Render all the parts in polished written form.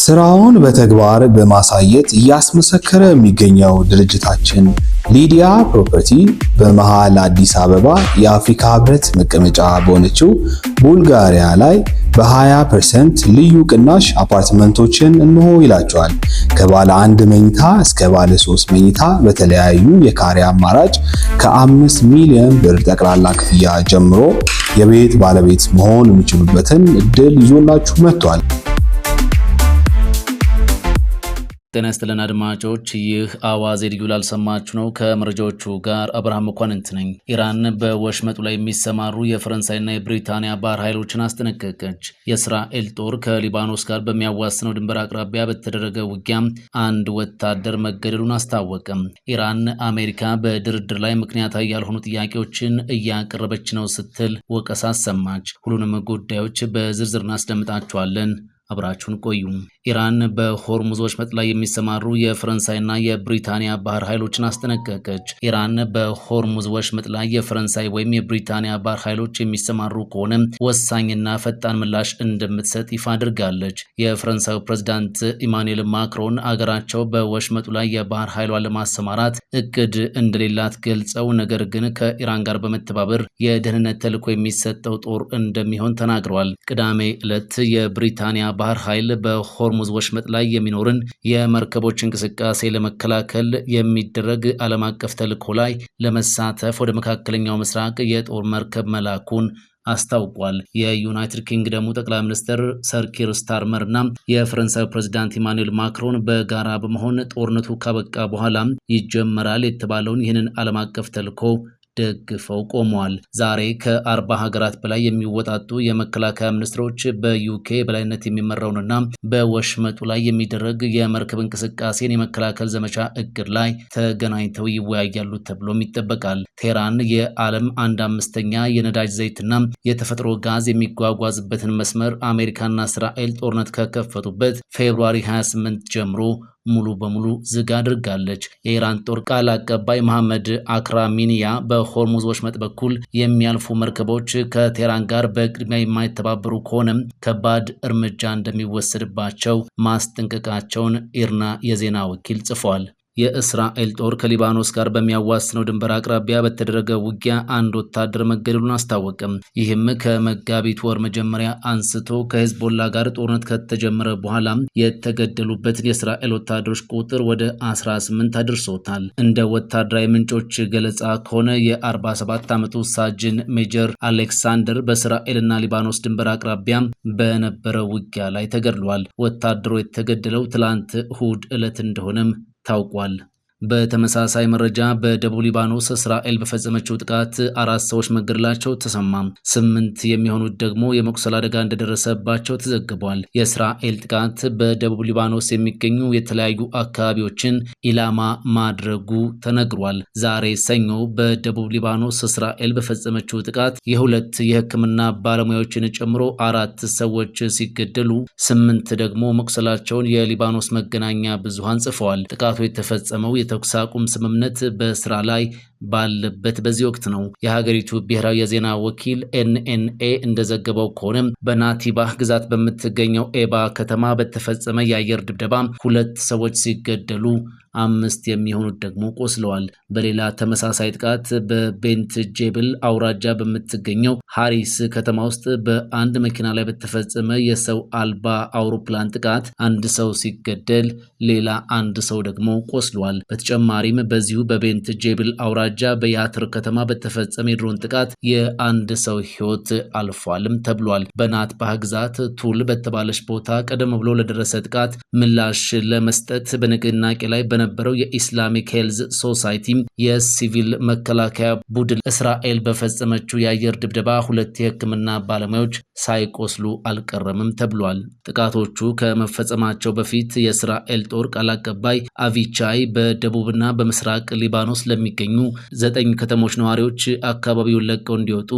ስራውን በተግባር በማሳየት እያስመሰከረ የሚገኘው ድርጅታችን ሊዲያ ፕሮፐርቲ በመሃል አዲስ አበባ የአፍሪካ ህብረት መቀመጫ በሆነችው ቡልጋሪያ ላይ በ20% ልዩ ቅናሽ አፓርትመንቶችን እንሆ ይላቸዋል። ከባለ 1 መኝታ እስከ ባለ 3 መኝታ በተለያዩ የካሬ አማራጭ ከ5 ሚሊዮን ብር ጠቅላላ ክፍያ ጀምሮ የቤት ባለቤት መሆን የሚችሉበትን እድል ይዞላችሁ መጥቷል። ጤና ይስጥልን አድማጮች፣ ይህ አዋዜ ልዩ ላልሰማችሁ ነው። ከመረጃዎቹ ጋር አብርሃም መኳንንት ነኝ። ኢራን በወሽመጡ ላይ የሚሰማሩ የፈረንሳይና የብሪታንያ ባህር ኃይሎችን አስጠነቀቀች። የእስራኤል ጦር ከሊባኖስ ጋር በሚያዋስነው ድንበር አቅራቢያ በተደረገ ውጊያ አንድ ወታደር መገደሉን አስታወቀም። ኢራን አሜሪካ በድርድር ላይ ምክንያታዊ ያልሆኑ ጥያቄዎችን እያቀረበች ነው ስትል ወቀሳ አሰማች። ሁሉንም ጉዳዮች በዝርዝር እናስደምጣቸዋለን። አብራችሁን ቆዩ። ኢራን በሆርሙዝ ወሽመጥ ላይ የሚሰማሩ የፈረንሳይና የብሪታንያ ባህር ኃይሎችን አስጠነቀቀች። ኢራን በሆርሙዝ ወሽመጥ ላይ የፈረንሳይ ወይም የብሪታንያ ባህር ኃይሎች የሚሰማሩ ከሆነ ወሳኝና ፈጣን ምላሽ እንደምትሰጥ ይፋ አድርጋለች። የፈረንሳዩ ፕሬዝዳንት ኢማኑኤል ማክሮን አገራቸው በወሽመጡ ላይ የባህር ኃይሏን ለማሰማራት እቅድ እንደሌላት ገልጸው ነገር ግን ከኢራን ጋር በመተባበር የደህንነት ተልዕኮ የሚሰጠው ጦር እንደሚሆን ተናግረዋል። ቅዳሜ ዕለት የብሪታንያ ባህር ኃይል በሆርሙዝ ወሽመጥ ላይ የሚኖርን የመርከቦች እንቅስቃሴ ለመከላከል የሚደረግ ዓለም አቀፍ ተልዕኮ ላይ ለመሳተፍ ወደ መካከለኛው ምስራቅ የጦር መርከብ መላኩን አስታውቋል። የዩናይትድ ኪንግደሙ ጠቅላይ ሚኒስትር ሰር ኪር ስታርመር እና የፈረንሳዩ ፕሬዝዳንት ኢማኑኤል ማክሮን በጋራ በመሆን ጦርነቱ ካበቃ በኋላ ይጀመራል የተባለውን ይህንን ዓለም አቀፍ ተልዕኮ ደግፈው ቆመዋል። ዛሬ ከ40 ሀገራት በላይ የሚወጣጡ የመከላከያ ሚኒስትሮች በዩኬ በላይነት የሚመራውንና በወሽመጡ ላይ የሚደረግ የመርከብ እንቅስቃሴን የመከላከል ዘመቻ እቅድ ላይ ተገናኝተው ይወያያሉ ተብሎም ይጠበቃል። ቴህራን የዓለም 1/5 የነዳጅ ዘይትና የተፈጥሮ ጋዝ የሚጓጓዝበትን መስመር አሜሪካና እስራኤል ጦርነት ከከፈቱበት ፌብሩዋሪ 28 ጀምሮ ሙሉ በሙሉ ዝግ አድርጋለች። የኢራን ጦር ቃል አቀባይ መሐመድ አክራሚኒያ በሆርሙዝ ወሽመጥ በኩል የሚያልፉ መርከቦች ከቴህራን ጋር በቅድሚያ የማይተባበሩ ከሆነም ከባድ እርምጃ እንደሚወሰድባቸው ማስጠንቀቃቸውን ኢርና የዜና ወኪል ጽፏል። የእስራኤል ጦር ከሊባኖስ ጋር በሚያዋስነው ድንበር አቅራቢያ በተደረገ ውጊያ አንድ ወታደር መገደሉን አስታወቀም። ይህም ከመጋቢት ወር መጀመሪያ አንስቶ ከሄዝቦላ ጋር ጦርነት ከተጀመረ በኋላ የተገደሉበትን የእስራኤል ወታደሮች ቁጥር ወደ 18 አድርሶታል። እንደ ወታደራዊ ምንጮች ገለጻ ከሆነ የ47 ዓመቱ ሳጅን ሜጀር አሌክሳንደር በእስራኤልና ሊባኖስ ድንበር አቅራቢያ በነበረ ውጊያ ላይ ተገድሏል። ወታደሩ የተገደለው ትላንት እሁድ ዕለት እንደሆነም ታውቋል። በተመሳሳይ መረጃ በደቡብ ሊባኖስ እስራኤል በፈጸመችው ጥቃት 4 ሰዎች መገደላቸው ተሰማ። 8 የሚሆኑት ደግሞ የመቁሰል አደጋ እንደደረሰባቸው ተዘግቧል። የእስራኤል ጥቃት በደቡብ ሊባኖስ የሚገኙ የተለያዩ አካባቢዎችን ኢላማ ማድረጉ ተነግሯል። ዛሬ ሰኞ በደቡብ ሊባኖስ እስራኤል በፈጸመችው ጥቃት የ2 የሕክምና ባለሙያዎችን ጨምሮ 4 ሰዎች ሲገደሉ 8 ደግሞ መቁሰላቸውን የሊባኖስ መገናኛ ብዙሃን ጽፈዋል። ጥቃቱ የተፈጸመው የተኩስ አቁም ስምምነት በስራ ላይ ባለበት በዚህ ወቅት ነው። የሀገሪቱ ብሔራዊ የዜና ወኪል ኤንኤንኤ እንደዘገበው ከሆነ በናቲባህ ግዛት በምትገኘው ኤባ ከተማ በተፈጸመ የአየር ድብደባ 2 ሰዎች ሲገደሉ 5 የሚሆኑት ደግሞ ቆስለዋል። በሌላ ተመሳሳይ ጥቃት በቤንት ጄብል አውራጃ በምትገኘው ሃሪስ ከተማ ውስጥ በአንድ መኪና ላይ በተፈጸመ የሰው አልባ አውሮፕላን ጥቃት 1 ሰው ሲገደል ሌላ 1 ሰው ደግሞ ቆስለዋል። በተጨማሪም በዚሁ በቤንት ጄብል አውራጃ በያትር ከተማ በተፈጸመ የድሮን ጥቃት የ1 ሰው ሕይወት አልፏልም ተብሏል። በናትባህ ግዛት ቱል በተባለች ቦታ ቀደም ብሎ ለደረሰ ጥቃት ምላሽ ለመስጠት በንቅናቄ ላይ በነበረው የኢስላሚክ ሄልዝ ሶሳይቲ የሲቪል መከላከያ ቡድን እስራኤል በፈጸመችው የአየር ድብደባ 2 የሕክምና ባለሙያዎች ሳይቆስሉ አልቀረምም ተብሏል። ጥቃቶቹ ከመፈጸማቸው በፊት የእስራኤል ጦር ቃል አቀባይ አቪቻይ በደቡብና በምስራቅ ሊባኖስ ለሚገኙ 9 ከተሞች ነዋሪዎች አካባቢውን ለቀው እንዲወጡ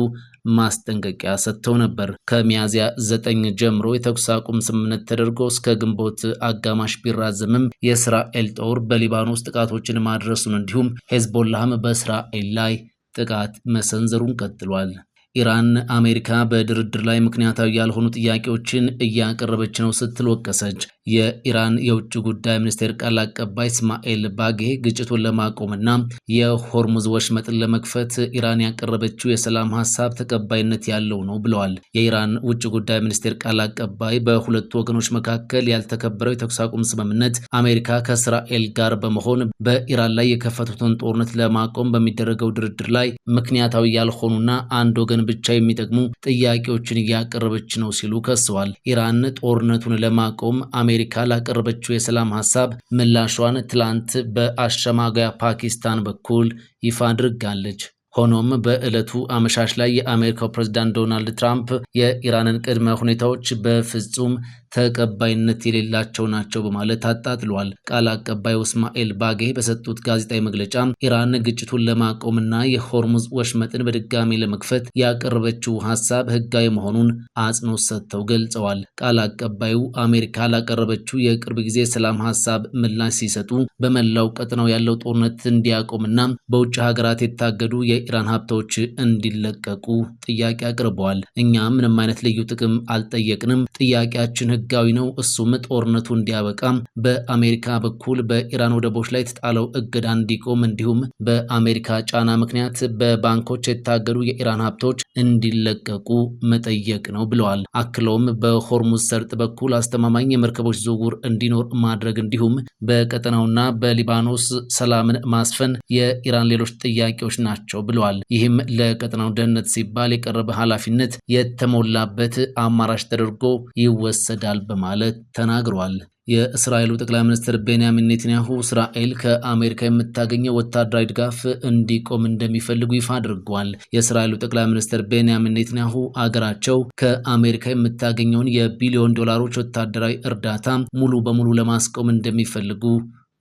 ማስጠንቀቂያ ሰጥተው ነበር። ከሚያዝያ 9 ጀምሮ የተኩስ አቁም ስምምነት ተደርጎ እስከ ግንቦት አጋማሽ ቢራዘምም የእስራኤል ጦር በሊባኖስ ጥቃቶችን ማድረሱን እንዲሁም ሄዝቦላህም በእስራኤል ላይ ጥቃት መሰንዘሩን ቀጥሏል። ኢራን አሜሪካ በድርድር ላይ ምክንያታዊ ያልሆኑ ጥያቄዎችን እያቀረበች ነው ስትል ወቀሰች። የኢራን የውጭ ጉዳይ ሚኒስቴር ቃል አቀባይ እስማኤል ባጌ ግጭቱን ለማቆምና የሆርሙዝ ወሽመጥን ለመክፈት ኢራን ያቀረበችው የሰላም ሀሳብ ተቀባይነት ያለው ነው ብለዋል። የኢራን ውጭ ጉዳይ ሚኒስቴር ቃል አቀባይ በሁለቱ ወገኖች መካከል ያልተከበረው የተኩስ አቁም ስምምነት አሜሪካ ከእስራኤል ጋር በመሆን በኢራን ላይ የከፈቱትን ጦርነት ለማቆም በሚደረገው ድርድር ላይ ምክንያታዊ ያልሆኑና አንድ ወገን ብቻ የሚጠቅሙ ጥያቄዎችን እያቀረበች ነው ሲሉ ከሰዋል። ኢራን ጦርነቱን ለማቆም አሜሪካ ላቀረበችው የሰላም ሀሳብ ምላሿን ትላንት በአሸማጋያ ፓኪስታን በኩል ይፋ አድርጋለች። ሆኖም በዕለቱ አመሻሽ ላይ የአሜሪካው ፕሬዝዳንት ዶናልድ ትራምፕ የኢራንን ቅድመ ሁኔታዎች በፍጹም ተቀባይነት የሌላቸው ናቸው በማለት አጣጥሏል። ቃል አቀባዩ እስማኤል ባጌ በሰጡት ጋዜጣዊ መግለጫ ኢራን ግጭቱን ለማቆምና የሆርሙዝ ወሽመጥን በድጋሚ ለመክፈት ያቀረበችው ሀሳብ ሕጋዊ መሆኑን አጽንኦት ሰጥተው ገልጸዋል። ቃል አቀባዩ አሜሪካ ላቀረበችው የቅርብ ጊዜ ሰላም ሀሳብ ምላሽ ሲሰጡ በመላው ቀጠናው ያለው ጦርነት እንዲያቆምና በውጭ ሀገራት የታገዱ የኢራን ሀብቶች እንዲለቀቁ ጥያቄ አቅርበዋል። እኛ ምንም አይነት ልዩ ጥቅም አልጠየቅንም፣ ጥያቄያችን ሕጋዊ ነው። እሱም ጦርነቱ እንዲያበቃ በአሜሪካ በኩል በኢራን ወደቦች ላይ የተጣለው እገዳ እንዲቆም እንዲሁም በአሜሪካ ጫና ምክንያት በባንኮች የታገዱ የኢራን ሀብቶች እንዲለቀቁ መጠየቅ ነው ብለዋል። አክለውም በሆርሙዝ ሰርጥ በኩል አስተማማኝ የመርከቦች ዝውውር እንዲኖር ማድረግ እንዲሁም በቀጠናውና በሊባኖስ ሰላምን ማስፈን የኢራን ሌሎች ጥያቄዎች ናቸው ብለዋል። ይህም ለቀጠናው ደህንነት ሲባል የቀረበ ኃላፊነት የተሞላበት አማራጭ ተደርጎ ይወሰዳል በማለት ተናግሯል። የእስራኤሉ ጠቅላይ ሚኒስትር ቤንያሚን ኔታንያሁ እስራኤል ከአሜሪካ የምታገኘው ወታደራዊ ድጋፍ እንዲቆም እንደሚፈልጉ ይፋ አድርገዋል። የእስራኤሉ ጠቅላይ ሚኒስትር ቤንያሚን ኔታንያሁ አገራቸው ከአሜሪካ የምታገኘውን የቢሊዮን ዶላሮች ወታደራዊ እርዳታ ሙሉ በሙሉ ለማስቆም እንደሚፈልጉ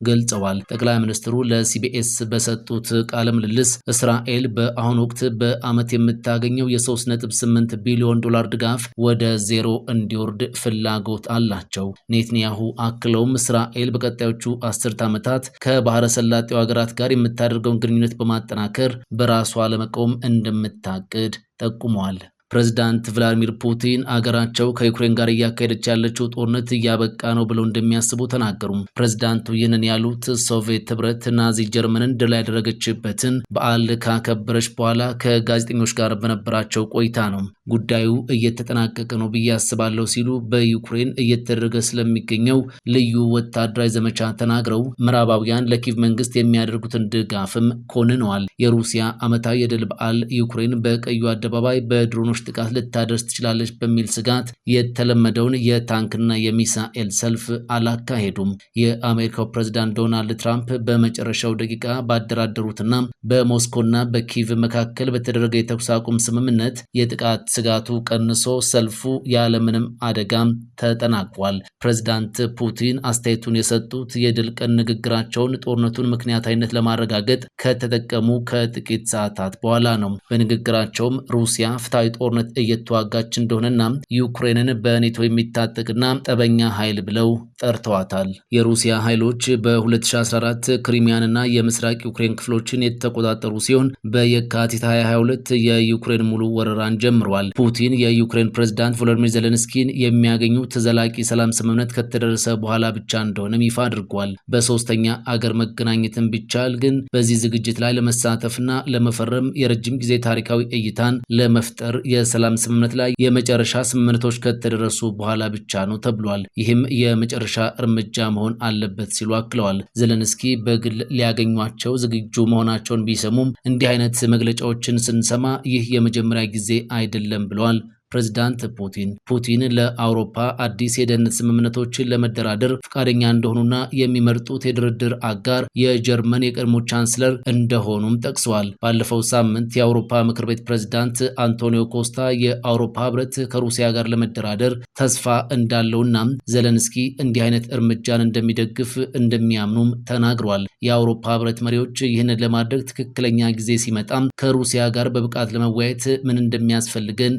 ገልጸዋል። ጠቅላይ ሚኒስትሩ ለሲቢኤስ በሰጡት ቃለ ምልልስ እስራኤል በአሁኑ ወቅት በዓመት የምታገኘው የ3.8 ቢሊዮን ዶላር ድጋፍ ወደ ዜሮ እንዲወርድ ፍላጎት አላቸው። ኔታንያሁ አክለውም እስራኤል በቀጣዮቹ 10 ዓመታት ከባህረ ሰላጤው ሀገራት ጋር የምታደርገውን ግንኙነት በማጠናከር በራሷ ለመቆም እንደምታቅድ ጠቁመዋል። ፕሬዝዳንት ቭላዲሚር ፑቲን አገራቸው ከዩክሬን ጋር እያካሄደች ያለችው ጦርነት እያበቃ ነው ብለው እንደሚያስቡ ተናገሩ። ፕሬዝዳንቱ ይህንን ያሉት ሶቪየት ህብረት ናዚ ጀርመንን ድል ያደረገችበትን በዓል ካከበረች በኋላ ከጋዜጠኞች ጋር በነበራቸው ቆይታ ነው። ጉዳዩ እየተጠናቀቀ ነው ብዬ አስባለሁ ሲሉ በዩክሬን እየተደረገ ስለሚገኘው ልዩ ወታደራዊ ዘመቻ ተናግረው ምዕራባውያን ለኪቭ መንግስት የሚያደርጉትን ድጋፍም ኮንነዋል። የሩሲያ ዓመታዊ የድል በዓል ዩክሬን በቀዩ አደባባይ በድሮኖች ጥቃት ልታደርስ ትችላለች በሚል ስጋት የተለመደውን የታንክና የሚሳኤል ሰልፍ አላካሄዱም። የአሜሪካው ፕሬዝዳንት ዶናልድ ትራምፕ በመጨረሻው ደቂቃ ባደራደሩትና በሞስኮና በኪቭ መካከል በተደረገ የተኩስ አቁም ስምምነት የጥቃት ስጋቱ ቀንሶ ሰልፉ ያለምንም አደጋም ተጠናቋል። ፕሬዝዳንት ፑቲን አስተያየቱን የሰጡት የድል ቀን ንግግራቸውን ጦርነቱን ምክንያታዊነት ለማረጋገጥ ከተጠቀሙ ከጥቂት ሰዓታት በኋላ ነው። በንግግራቸውም ሩሲያ ፍትሐዊ ጦርነት እየተዋጋች እንደሆነና ዩክሬንን በኔቶ የሚታጠቅና ጠበኛ ኃይል ብለው ጠርተዋታል። የሩሲያ ኃይሎች በ2014 ክሪሚያንና የምስራቅ ዩክሬን ክፍሎችን የተቆጣጠሩ ሲሆን በየካቲት 2022 የዩክሬን ሙሉ ወረራን ጀምረዋል። ፑቲን የዩክሬን ፕሬዝዳንት ቮሎዲሚር ዜሌንስኪን የሚያገኙት ዘላቂ ሰላም ስምምነት ከተደረሰ በኋላ ብቻ እንደሆነም ይፋ አድርጓል። በሶስተኛ አገር መገናኘትን ቢቻል ግን በዚህ ዝግጅት ላይ ለመሳተፍና ለመፈረም የረጅም ጊዜ ታሪካዊ እይታን ለመፍጠር የሰላም ስምምነት ላይ የመጨረሻ ስምምነቶች ከተደረሱ በኋላ ብቻ ነው ተብሏል። ይህም የመጨረሻ እርምጃ መሆን አለበት ሲሉ አክለዋል። ዜሌንስኪ በግል ሊያገኟቸው ዝግጁ መሆናቸውን ቢሰሙም እንዲህ አይነት መግለጫዎችን ስንሰማ ይህ የመጀመሪያ ጊዜ አይደለም ብለዋል። ፕሬዝዳንት ፑቲን ለአውሮፓ አዲስ የደህንነት ስምምነቶችን ለመደራደር ፈቃደኛ እንደሆኑና የሚመርጡት የድርድር አጋር የጀርመን የቀድሞ ቻንስለር እንደሆኑም ጠቅሰዋል። ባለፈው ሳምንት የአውሮፓ ምክር ቤት ፕሬዝዳንት አንቶኒዮ ኮስታ የአውሮፓ ህብረት ከሩሲያ ጋር ለመደራደር ተስፋ እንዳለውና ዜሌንስኪ እንዲህ አይነት እርምጃን እንደሚደግፍ እንደሚያምኑም ተናግረዋል። የአውሮፓ ህብረት መሪዎች ይህንን ለማድረግ ትክክለኛ ጊዜ ሲመጣም ከሩሲያ ጋር በብቃት ለመወያየት ምን እንደሚያስፈልገን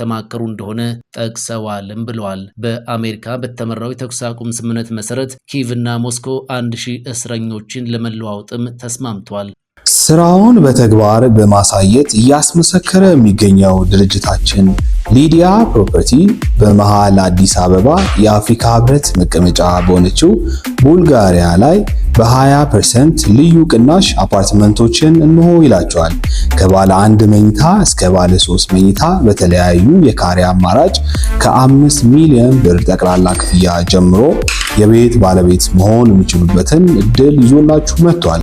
ማከሩ እንደሆነ ጠቅሰዋልም ብለዋል። በአሜሪካ በተመራው የተኩስ አቁም ስምምነት መሰረት ኪቭ እና ሞስኮ 1000 እስረኞችን ለመለዋወጥም ተስማምቷል። ስራውን በተግባር በማሳየት እያስመሰከረ የሚገኘው ድርጅታችን ሊዲያ ፕሮፐርቲ በመሃል አዲስ አበባ የአፍሪካ ህብረት መቀመጫ በሆነችው ቡልጋሪያ ላይ በ20% ልዩ ቅናሽ አፓርትመንቶችን እንሆ ይላቸዋል። ከባለ 1 መኝታ እስከ ባለ 3 መኝታ በተለያዩ የካሬ አማራጭ ከ5 ሚሊዮን ብር ጠቅላላ ክፍያ ጀምሮ የቤት ባለቤት መሆን የሚችሉበትን እድል ይዞላችሁ መጥቷል።